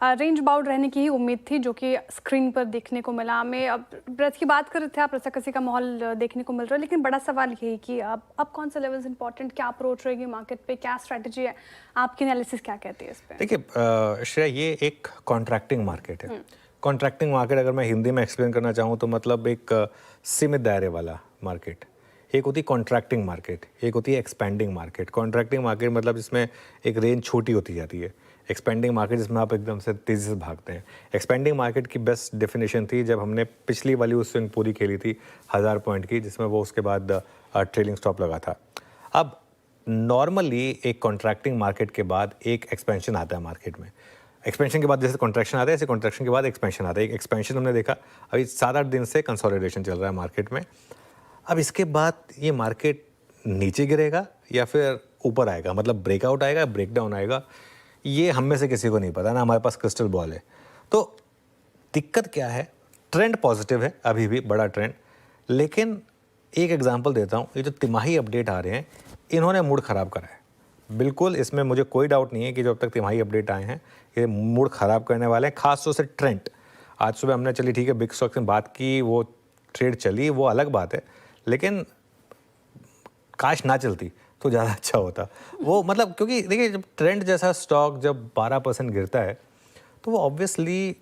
Range bound रहने की ही उम्मीद थी, जो कि स्क्रीन पर देखने को मिला। हमें अब ब्रेथ की बात कर रहे थे आप, रस्साकसी का माहौल देखने को मिल रहा है, लेकिन बड़ा सवाल यही कि अब कौन सा लेवल्स इंपॉर्टेंट, क्या अप्रोच रहेगी मार्केट पे, क्या स्ट्रैटेजी है, आपकी एनालिसिस क्या कहती है इस पे? देखिए श्रेया, ये एक कॉन्ट्रैक्टिंग मार्केट है। कॉन्ट्रैक्टिंग मार्केट अगर मैं हिंदी में एक्सप्लेन करना चाहूँ तो मतलब एक सीमित दायरे वाला मार्केट। एक होती है कॉन्ट्रैक्टिंग मार्केट, एक होती है एक्सपेंडिंग मार्केट। कॉन्ट्रैक्टिंग मार्केट मतलब जिसमें एक रेंज छोटी होती जाती है। एक्सपेंडिंग मार्केट जिसमें आप एकदम से तेज़ी से भागते हैं। एक्सपेंडिंग मार्केट की बेस्ट डेफिनेशन थी जब हमने पिछली वाली उस स्विंग पूरी खेली थी 1000 पॉइंट की, जिसमें वो उसके बाद ट्रेलिंग स्टॉप लगा था। अब नॉर्मली एक कॉन्ट्रैक्टिंग मार्केट के बाद एक एक्सपेंशन आता है मार्केट में। एक्सपेंशन के बाद जैसे कॉन्ट्रैक्शन आता है, ऐसे कॉन्ट्रैक्शन के बाद एक्सपेंशन आता है। एक एक्सपेंशन हमने देखा, अभी 7-8 दिन से कंसोलिडेशन चल रहा है मार्केट में। अब इसके बाद ये मार्केट नीचे गिरेगा या फिर ऊपर आएगा, मतलब ब्रेकआउट आएगा, ब्रेकडाउन आएगा, ये हम में से किसी को नहीं पता, ना हमारे पास क्रिस्टल बॉल है। तो दिक्कत क्या है, ट्रेंड पॉजिटिव है अभी भी, बड़ा ट्रेंड। लेकिन एक एग्जांपल देता हूँ, ये जो तिमाही अपडेट आ रहे हैं, इन्होंने मूड ख़राब करा है। बिल्कुल, इसमें मुझे कोई डाउट नहीं है कि जो अब तक तिमाही अपडेट आए हैं ये मूड ख़राब करने वाले हैं, खास तौर से ट्रेंड। आज सुबह हमने चली ठीक है बिग स्टॉक्स में बात की, वो ट्रेड चली, वो अलग बात है, लेकिन काश ना चलती तो ज़्यादा अच्छा होता वो। मतलब क्योंकि देखिए, जब ट्रेंड जैसा स्टॉक जब 12% गिरता है तो वो obviously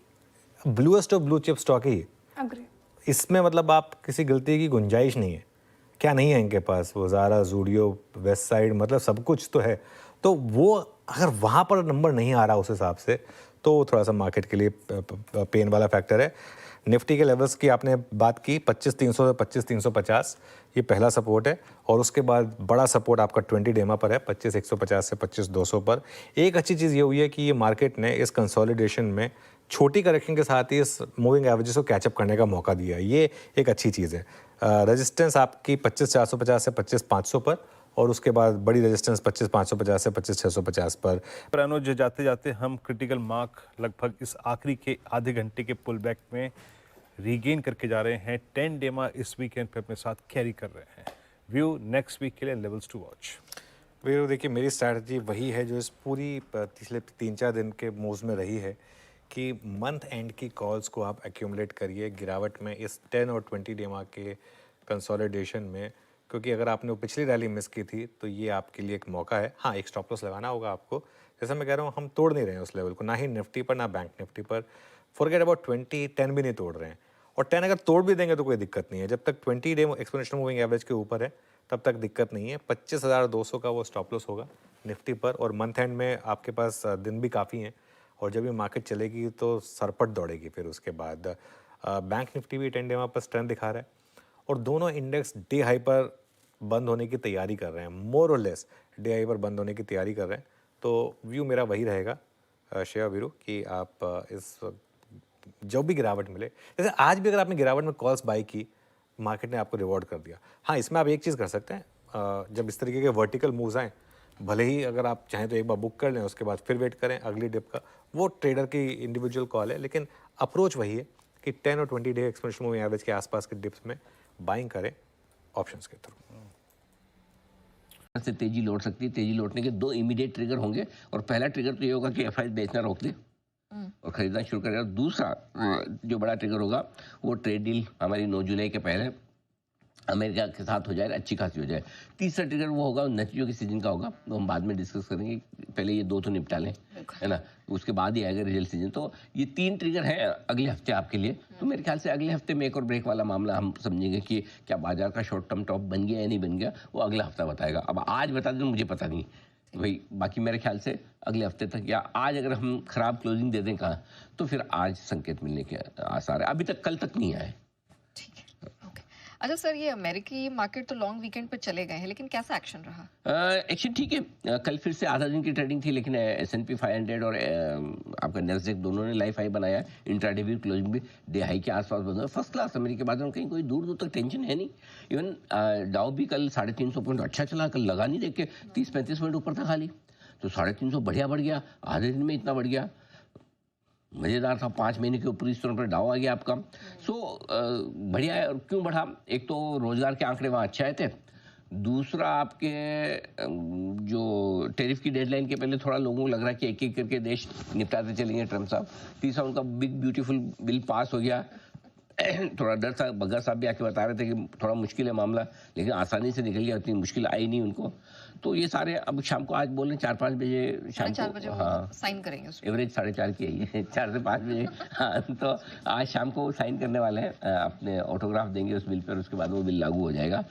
bluest of blue chip stock ही है। इसमें मतलब आप किसी गलती की गुंजाइश नहीं है। क्या नहीं है इनके पास, वो ज़ारा, ज़ूडियो, वेस्ट साइड, मतलब सब कुछ तो है। तो वो अगर वहाँ पर नंबर नहीं आ रहा उस हिसाब से, तो थोड़ा सा मार्केट के लिए पेन वाला फैक्टर है। निफ्टी के लेवल्स की आपने बात की, 25,300 से 25,350 ये पहला सपोर्ट है, और उसके बाद बड़ा सपोर्ट आपका 20 डेमा पर है, 25,150 से 25,200 पर। एक अच्छी चीज़ ये हुई है कि ये मार्केट ने इस कंसोलिडेशन में छोटी करेक्शन के साथ ही इस मूविंग एवरेजेस को कैचअप करने का मौका दिया है, ये एक अच्छी चीज़ है। रेजिस्टेंस आपकी 25,450 से 25,500 पर, और उसके बाद बड़ी रेजिस्टेंस 25,550 से 25,650 पर। अनुज, जाते जाते हम क्रिटिकल मार्क लगभग इस आखिरी के आधे घंटे के पुल बैक में रीगेन करके जा रहे हैं। 10 डेमा इस वीकेंड पे अपने साथ कैरी कर रहे हैं। व्यू नेक्स्ट वीक के लिए लेवल्स टू वॉच। व्यू देखिए, मेरी स्ट्रैटेजी वही है जो इस पूरी पिछले 3-4 दिन के मूव्स में रही है कि मंथ एंड की कॉल्स को आप एक्यूमुलेट करिए गिरावट में इस 10 और 20 डेमा के कंसोलिडेशन में, क्योंकि अगर आपने वो पिछली रैली मिस की थी तो ये आपके लिए एक मौका है। हाँ, एक स्टॉप लॉस लगाना होगा आपको। जैसा मैं कह रहा हूँ, हम तोड़ नहीं रहे हैं उस लेवल को, ना ही निफ्टी पर ना बैंक निफ्टी पर। फॉरगेट अबाउट 20, 10 भी नहीं तोड़ रहे हैं, और 10 अगर तोड़ भी देंगे तो कोई दिक्कत नहीं है। जब तक 20 डे एक्सपोनेंशियल मूविंग एवरेज के ऊपर है तब तक दिक्कत नहीं है। 25,200 का वो स्टॉप लॉस होगा निफ्टी पर, और मंथ एंड में आपके पास दिन भी काफ़ी हैं, और जब ये मार्केट चलेगी तो सरपट दौड़ेगी। फिर उसके बाद बैंक निफ्टी भी 10 डे पर स्ट्रेंथ दिखा रहा है, और दोनों इंडेक्स डे हाई पर बंद होने की तैयारी कर रहे हैं, मोर और लेस डे हाई पर बंद होने की तैयारी कर रहे हैं। तो व्यू मेरा वही रहेगा श्रेया वीरू, कि आप इस जब भी गिरावट मिले, जैसे आज भी अगर आपने गिरावट में कॉल्स बाई की, मार्केट ने आपको रिवॉर्ड कर दिया। हाँ, इसमें आप एक चीज़ कर सकते हैं, जब इस तरीके के वर्टिकल मूव्स आएँ, भले ही अगर आप चाहें तो एक बार बुक कर लें, उसके बाद फिर वेट करें अगली डिप का, वो ट्रेडर की इंडिविजुअल कॉल है, लेकिन अप्रोच वही है कि 10 और 20 डे एक्सपोनेंशियल मूविंग एवरेज के आसपास के डिप्स में बाइंग करें ऑप्शंस के थ्रू। से तेजी लौट सकती है। तेजी लौटने के 2 इमीडिएट ट्रिगर होंगे, और पहला ट्रिगर तो ये होगा कि एफआई बेचना रोक दे और खरीदना शुरू करेगा। दूसरा जो बड़ा ट्रिगर होगा वो ट्रेड डील हमारी 9 जुलाई के पहले अमेरिका के साथ हो जाए, अच्छी खासी हो जाए। तीसरा ट्रिगर वो होगा नतीजों के सीजन का होगा, वो हम बाद में डिस्कस करेंगे, पहले ये 2 तो निपटा लें, है ना, उसके बाद ही आएगा रिजल्ट सीजन। तो ये 3 ट्रिगर हैं अगले हफ्ते आपके लिए। तो मेरे ख्याल से अगले हफ्ते में एक और ब्रेक वाला मामला हम समझेंगे कि क्या बाजार का शॉर्ट टर्म टॉप बन गया या नहीं बन गया, वो अगला हफ्ता बताएगा। अब आज बता दें मुझे पता नहीं भाई, बाकी मेरे ख्याल से अगले हफ्ते तक, या आज अगर हम खराब क्लोजिंग दे दें कहाँ, तो फिर आज संकेत मिलने के आसार है। अभी तक कल तक नहीं आए। ठीक है, ओके। अच्छा सर, ये अमेरिकी मार्केट तो लॉन्ग वीकेंड पे चले गए हैं, लेकिन कैसा एक्शन रहा? एक्शन ठीक है। कल फिर से आधा दिन की ट्रेडिंग थी, लेकिन S&P 500 और आपका नैस्डैक दोनों ने लाइफ हाई बनाया। इंट्राडे भी, क्लोजिंग भी डे हाई के आसपास बंद हुआ। फर्स्ट क्लास अमेरिका के बाद में कहीं कोई दूर दूर तक टेंशन है नहीं। इवन डाउ भी कल 350 पॉइंट अच्छा चला, कल लगा नहीं देख के 30-35 पॉइंट ऊपर था खाली, तो 350 बढ़िया बढ़ गया, आधे दिन में इतना बढ़ गया, मज़ेदार था। 5 महीने के ऊपर इस तरह पर डाउ आ गया आपका। सो बढ़िया है। और क्यों बढ़ा? एक तो रोजगार के आंकड़े वहाँ अच्छे आए थे, दूसरा आपके जो टेरिफ की डेडलाइन के पहले थोड़ा लोगों को लग रहा है कि एक एक करके देश निपटाते चलेंगे ट्रम्प साहब। तीसरा उनका बिग ब्यूटीफुल बिल पास हो गया। थोड़ा डर था, बग्गा साहब भी आके बता रहे थे कि थोड़ा मुश्किल है मामला, लेकिन आसानी से निकल गया, उतनी मुश्किल आई नहीं उनको। तो ये सारे अब शाम को, आज बोल रहे 4-5 बजे शाम 4 को, बजे हाँ साइन करेंगे उसमें। एवरेज 4:30 की है 4 से 5 बजे। हाँ, तो आज शाम को वो साइन करने वाले हैं, अपने ऑटोग्राफ देंगे उस बिल पर, उसके बाद वो बिल लागू हो जाएगा।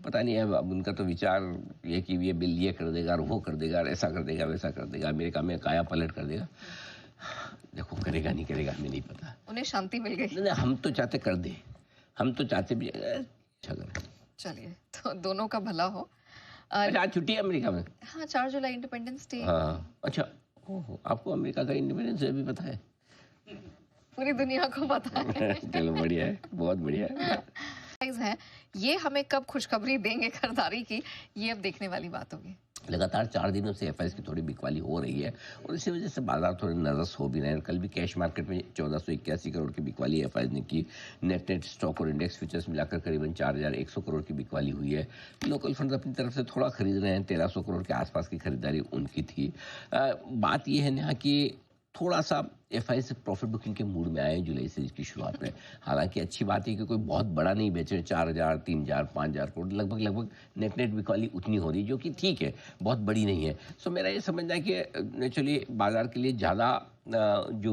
पता नहीं है अब उनका तो विचार ये कि ये बिल ये कर देगा और वो कर देगा और ऐसा कर देगा वैसा कर देगा, अमेरिका में काया पलट कर देगा। देखो करेगा नहीं करेगा हमें नहीं पता। उन्हें शांति मिल गई। नहीं, हम तो चाहते कर दे, हम तो चाहते भी अच्छा करें। चलिए, तो दोनों का भला हो। अच्छा, आज छुट्टी है अमेरिका में? हाँ, 4 जुलाई इंडिपेंडेंस डे। हाँ, अच्छा, ओहो, आपको अमेरिका का इंडिपेंडेंस डे भी पता है? पूरी दुनिया को पता है। चलो बढ़िया है, बहुत बढ़िया है। है ये हमें कब खुशखबरी देंगे खरीदारी की, ये अब देखने वाली बात होगी। लगातार 4 दिनों से एफआईएस की थोड़ी बिकवाली हो रही है और इसी वजह से बाजार थोड़े नर्वस हो भी रहे हैं। कल भी कैश मार्केट में 1481 करोड़ की बिकवाली एफआईएस ने की। नेट स्टॉक और इंडेक्स फ्यूचर्स मिलाकर करीबन 4100 करोड़ की बिकवाली हुई है। लोकल फंड अपनी तरफ से थोड़ा खरीद रहे हैं, 1300 करोड़ के आसपास की खरीदारी उनकी थी। बात यह है नेहा कि थोड़ा सा एफआईएस प्रॉफिट बुकिंग के मूड में आए जुलाई से इसकी शुरुआत में। हालांकि अच्छी बात है कि कोई बहुत बड़ा नहीं बेचे, 4000, 3000, 5000 करोड़ लगभग नेट बिकवाली उतनी हो रही है, जो कि ठीक है, बहुत बड़ी नहीं है। सो मेरा ये समझना है कि नेचुरली बाजार के लिए ज़्यादा जो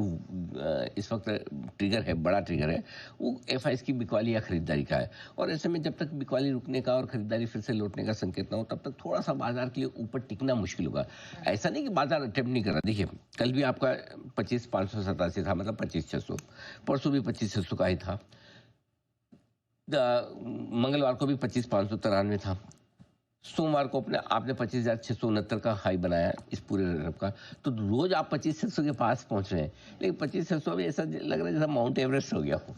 इस वक्त ट्रिगर है, बड़ा ट्रिगर है, वो एफआईएस की बिकवाली या खरीदारी का है। और ऐसे में जब तक बिकवाली रुकने का और खरीदारी फिर से लौटने का संकेत ना हो, तब तक थोड़ा सा बाजार के लिए ऊपर टिकना मुश्किल होगा। ऐसा नहीं कि बाजार अटेम्प्ट नहीं कर रहा। देखिए कल भी आपका 25,587 था, मतलब 25,600। परसों भी 25,600 का ही था। मंगलवार को भी 25,593 था। सोमवार को आपने 25,669 का हाई बनाया इस पूरे रैप का। तो रोज आप 25,600 के पास पहुंच रहे हैं, लेकिन 25,600 भी ऐसा लग रहा है जैसा माउंट एवरेस्ट हो गया हो।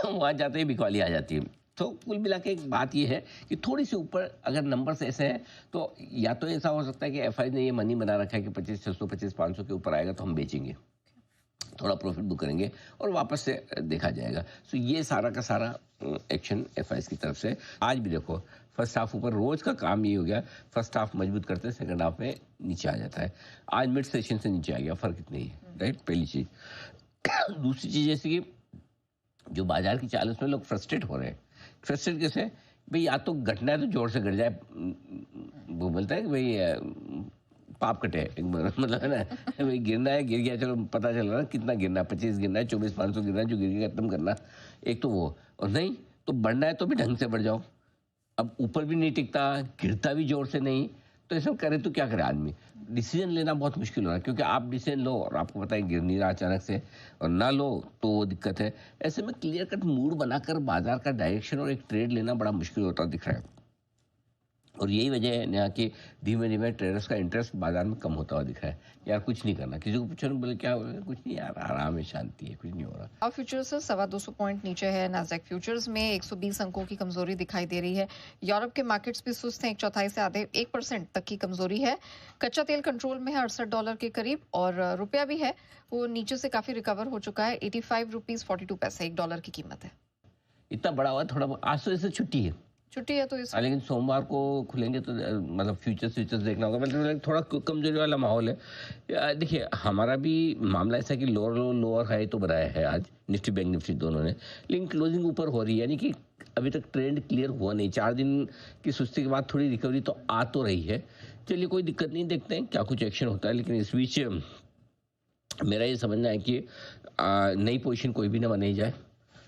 वहां जाते ही बिकवाली आ जाती है। तो कुल मिला के एक बात यह है कि थोड़ी सी ऊपर अगर नंबर्स ऐसे हैं तो या तो ऐसा हो सकता है कि एफआई ने ये मनी बना रखा है कि 25,600 25,500 के ऊपर आएगा तो हम बेचेंगे, थोड़ा प्रॉफिट बुक करेंगे और वापस से देखा जाएगा। सो ये सारा का सारा एक्शन एफआईएस की तरफ से। आज भी देखो फर्स्ट हाफ ऊपर, रोज का काम ये हो गया, फर्स्ट हाफ मजबूत करते हैं, सेकंड हाफ में नीचे आ जाता है। आज मिड सेशन से नीचे आ गया, फर्क इतना ही है, राइट? पहली चीज। दूसरी चीज जैसे कि जो बाजार की चाल उसमें लोग फ्रस्ट्रेट हो रहे हैं। फ्रस्ट्रेट कैसे? भाई या तो घटना है तो जोर से घट जाए, वो बोलता है कि भाई पाप कटे एक बार, मतलब है ना, भाई गिरना है गिर गया, चलो पता चल रहा है कितना गिरना है, 25 गिरना है, 24,500 गिरना है, जो गिर गया खत्म करना। एक तो वो, और नहीं तो बढ़ना है तो भी ढंग से बढ़ जाओ। अब ऊपर भी नहीं टिकता, गिरता भी जोर से नहीं, तो ऐसा करे तो क्या करे आदमी? डिसीजन लेना बहुत मुश्किल हो रहा है, क्योंकि आप डिसीजन लो और आपको पता है गिर नहीं रहा अचानक से, और ना लो तो वो दिक्कत है। ऐसे में क्लियर कट मूड बनाकर बाजार का डायरेक्शन और एक ट्रेड लेना बड़ा मुश्किल होता दिख रहा है। और यही वजह है यहाँ कि धीमे धीमे ट्रेडर्स का इंटरेस्ट बाजार में कम होता हुआ दिख रहा है। यार कुछ नहीं करना, किसी को पूछो बोले क्या हो रहा है, कुछ नहीं यार, आराम है, शांति है, कुछ नहीं हो रहा। अब फ्यूचर्स 250 पॉइंट नीचे है। नास्डैक फ्यूचर्स में 120 अंकों की कमजोरी दिखाई दे रही है। यूरोप के मार्केट्स भी सुस्त हैं, 1/4 से आधे 1% तक की कमजोरी है। कच्चा तेल कंट्रोल में है $68 के करीब, और रुपया भी है वो नीचे से काफी रिकवर हो चुका है। 85 रुपीज 42 पैसे $1 की कीमत है। इतना बड़ा हुआ थोड़ा। आज तो ऐसे छुट्टी है, छुट्टी है तो इस लेकिन सोमवार को खुलेंगे तो मतलब फ्यूचर्स देखना होगा। मतलब थोड़ा कमजोरी वाला माहौल है। देखिए हमारा भी मामला ऐसा कि लोअर हाई तो बनाया है आज निफ्टी बैंक निफ्टी दोनों ने, लेकिन क्लोजिंग ऊपर हो रही है, यानी कि अभी तक ट्रेंड क्लियर हुआ नहीं। 4 दिन की सुस्ती के बाद थोड़ी रिकवरी तो आ तो रही है। चलिए कोई दिक्कत नहीं, देखते हैं क्या कुछ एक्शन होता है। लेकिन इस बीच मेरा ये समझना है कि नई पोजीशन कोई भी ना बनाई जाए।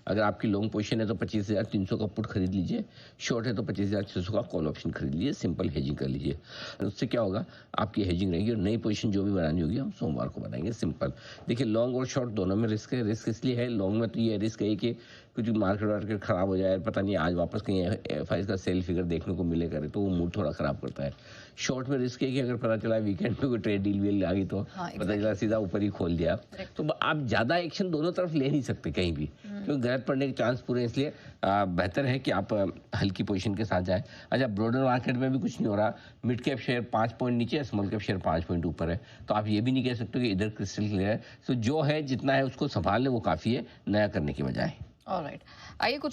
अगर आपकी लॉन्ग पोजीशन है तो 25,300 का पुट खरीद लीजिए, शॉर्ट है तो 25,600 का कॉल ऑप्शन खरीद लीजिए, सिंपल हेजिंग कर लीजिए। उससे क्या होगा, आपकी हेजिंग रहेगी और नई पोजीशन जो भी बनानी होगी हम सोमवार को बनाएंगे, सिंपल। देखिए लॉन्ग और शॉर्ट दोनों में रिस्क है। रिस्क इसलिए है, लॉन्ग में तो ये रिस्क है कि कुछ मार्केट खराब हो जाए, पता नहीं आज वापस कहीं एफआईएस का सेल फिगर देखने को मिले करे तो वो मूड थोड़ा खराब करता है। शॉर्ट में रिस्क है कि अगर पता चला वीकेंड में कोई ट्रेड डील आ गई तो पता चला सीधा ऊपर ही खोल दिया, तो आप ज्यादा एक्शन दोनों तरफ ले नहीं सकते कहीं भी, क्योंकि गलत पड़ने के चांस पूरे। इसलिए बेहतर है कि आप हल्की पोजीशन के साथ जाएं। अच्छा, ब्रॉडर मार्केट में भी कुछ नहीं हो रहा। मिड कैप शेयर 5 पॉइंट नीचे है, स्मॉल कैप शेयर 5 पॉइंट ऊपर है, तो आप ये भी नहीं कह सकते कि इधर क्रिस्टल क्लियर है। तो जो है जितना है उसको संभाल ले, वो काफी है, नया करने की बजाय। ऑलराइट, आइए कुछ